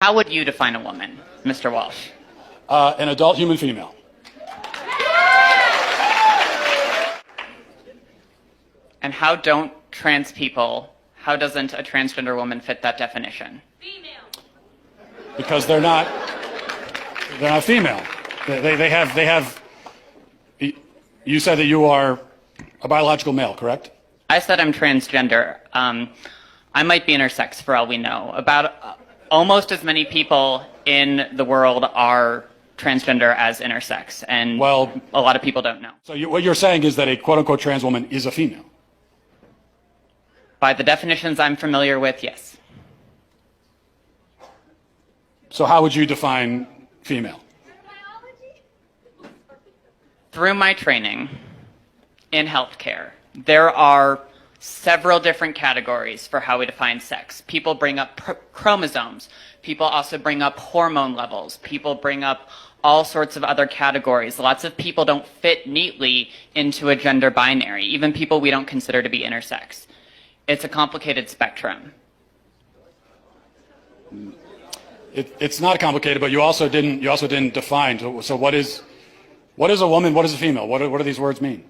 How would you define a woman, Mr. Walsh? An adult human female. And how don't trans people, how doesn't a transgender woman fit that definition? Female. Because they're not female. They have, you said that you are a biological male, correct? I said I'm transgender. I might be intersex for all we know. About almost as many people in the world are transgender as intersex, and well, a lot of people don't know. So what you're saying is that a quote-unquote trans woman is a female? By the definitions I'm familiar with, yes. So how would you define female? Through my training in healthcare, there are several different categories for how we define sex. People bring up chromosomes. People also bring up hormone levels. People bring up all sorts of other categories. Lots of people don't fit neatly into a gender binary, even people we don't consider to be intersex. It's a complicated spectrum. It's not complicated, but you also didn't define. So what is a woman? What is a female? What do these words mean?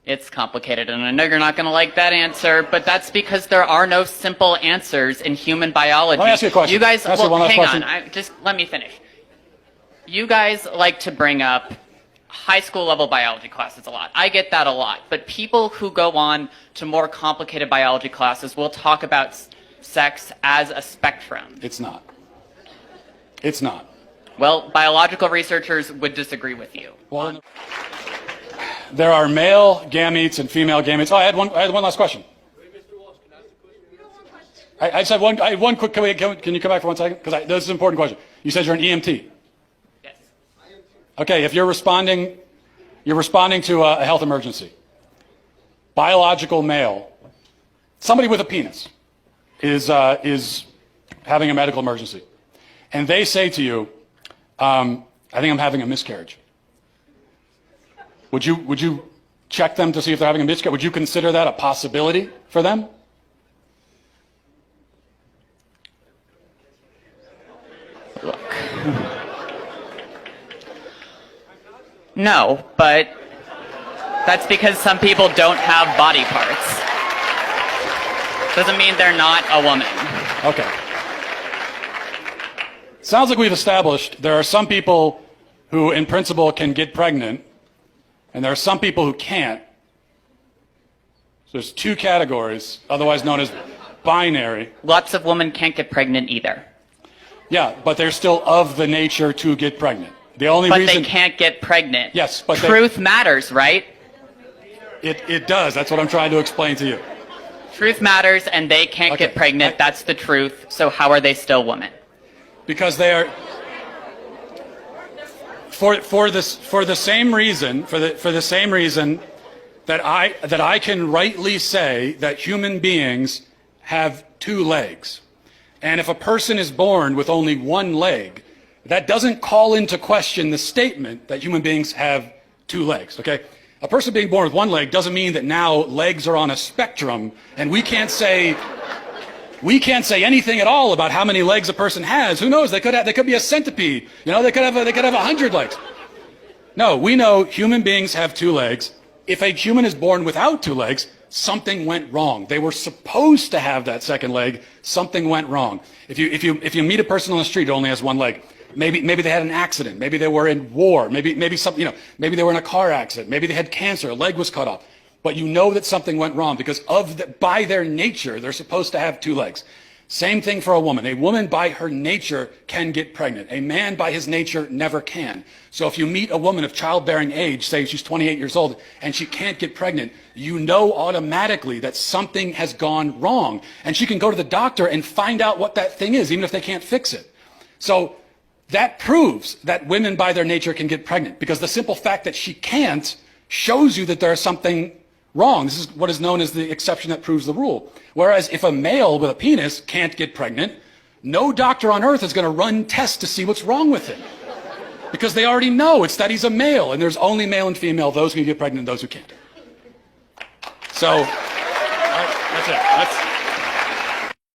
It's complicated, and I know you're not going to like that answer, but that's because there are no simple answers in human biology. Let me ask you a question. You guys, well, hang question. on. Just let me finish. You guys like to bring up high school level biology classes a lot. I get that a lot, but people who go on to more complicated biology classes will talk about sex as a spectrum. It's not. It's not. Well, biological researchers would disagree with you. Well, there are male gametes and female gametes. Oh, I had one last question. I just had one quick. Can you come back for 1 second? Because this is an important question. You said you're an EMT. Yes. Okay, if you're responding to a health emergency. Biological male, somebody with a penis, is having a medical emergency, and they say to you, "I think I'm having a miscarriage." Would you check them to see if they're having a miscarriage? Would you consider that a possibility for them? Look. No, but that's because some people don't have body parts. Doesn't mean they're not a woman. Okay. Sounds like we've established there are some people who, in principle, can get pregnant, and there are some people who can't. So there's two categories, otherwise known as binary. Lots of women can't get pregnant either. Yeah, but they're still of the nature to get pregnant. The only but reason they can't get pregnant. Yes, but truth matters, right? It does. That's what I'm trying to explain to you. Truth matters, and they can't get pregnant. That's the truth. So how are they still women? Because they are for the same reason that I can rightly say that human beings have two legs. And if a person is born with only one leg, that doesn't call into question the statement that human beings have two legs, okay? A person being born with one leg doesn't mean that now legs are on a spectrum and we can't say anything at all about how many legs a person has. Who knows? They could be a centipede. You know, they could have 100 legs. No, we know human beings have two legs. If a human is born without two legs, something went wrong. They were supposed to have that second leg. Something went wrong. If you meet a person on the street who only has one leg, maybe they had an accident. Maybe they were in war. Maybe they were in a car accident. Maybe they had cancer. A leg was cut off. But you know that something went wrong because by their nature, they're supposed to have two legs. Same thing for a woman. A woman by her nature can get pregnant. A man by his nature never can. So if you meet a woman of childbearing age, say she's 28 years old, and she can't get pregnant, you know automatically that something has gone wrong. And she can go to the doctor and find out what that thing is, even if they can't fix it. So that proves that women by their nature can get pregnant, because the simple fact that she can't shows you that there's something wrong. This is what is known as the exception that proves the rule. Whereas if a male with a penis can't get pregnant, no doctor on earth is going to run tests to see what's wrong with him. Because they already know it's that he's a male, and there's only male and female, those who can get pregnant and those who can't. So, that's it.